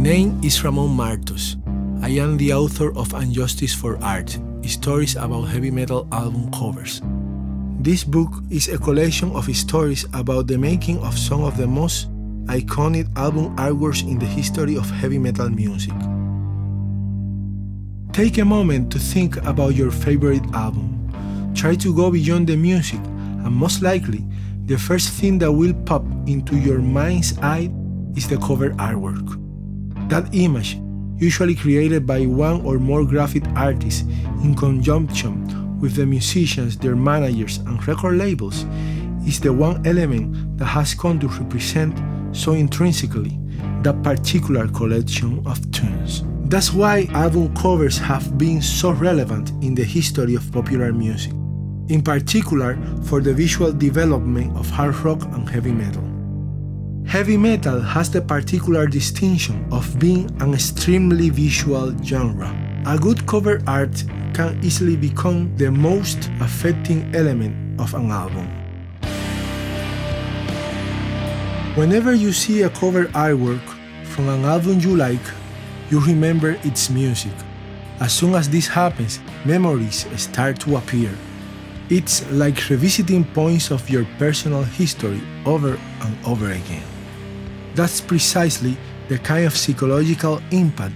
name is Ramon Martos. I am the author of Justice for Art, stories about heavy metal album covers. This book is a collection of stories about the making of some of the most iconic album artworks in the history of heavy metal music. Take a moment to think about your favorite album. Try to go beyond the music, and most likely, the first thing that will pop into your mind's eye is the cover artwork. That image, usually created by one or more graphic artists in conjunction with the musicians, their managers, and record labels, is the one element that has come to represent so intrinsically that particular collection of tunes. That's why album covers have been so relevant in the history of popular music, in particular for the visual development of hard rock and heavy metal. Heavy metal has the particular distinction of being an extremely visual genre. A good cover art can easily become the most affecting element of an album. Whenever you see a cover artwork from an album you like, you remember its music. As soon as this happens, memories start to appear. It's like revisiting points of your personal history over and over again. That's precisely the kind of psychological impact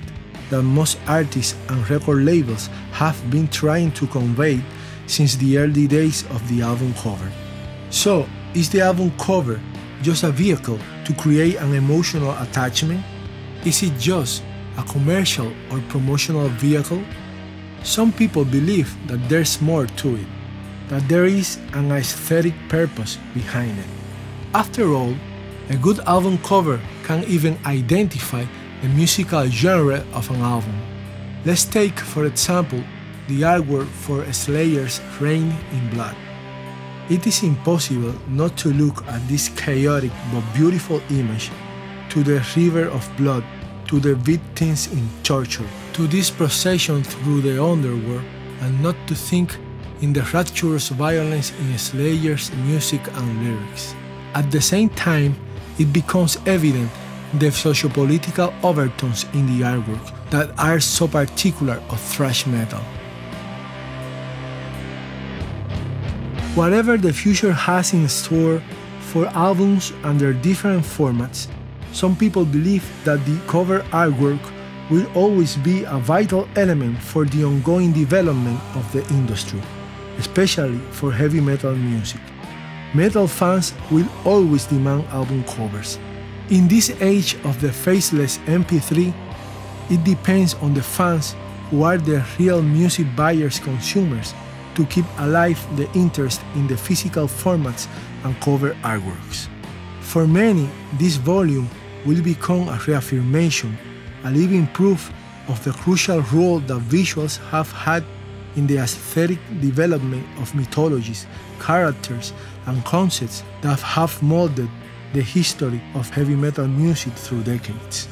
that most artists and record labels have been trying to convey since the early days of the album cover. So, is the album cover just a vehicle to create an emotional attachment? Is it just a commercial or promotional vehicle? Some people believe that there's more to it, that there is an aesthetic purpose behind it. After all, a good album cover can even identify the musical genre of an album. Let's take, for example, the artwork for Slayer's Reign in Blood. It is impossible not to look at this chaotic but beautiful image, to the river of blood, to the victims in torture, to this procession through the underworld, and not to think in the rapturous violence in Slayer's music and lyrics. At the same time, it becomes evident the sociopolitical overtones in the artwork that are so particular of thrash metal. Whatever the future has in store for albums under different formats, some people believe that the cover artwork will always be a vital element for the ongoing development of the industry, especially for heavy metal music. Metal fans will always demand album covers. In this age of the faceless MP3, it depends on the fans, who are the real music buyers consumers, to keep alive the interest in the physical formats and cover artworks. For many, this volume will become a reaffirmation, a living proof of the crucial role that visuals have had in the aesthetic development of mythologies, characters, and concepts that have molded the history of heavy metal music through decades.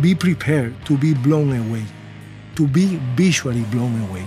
Be prepared to be blown away, to be visually blown away.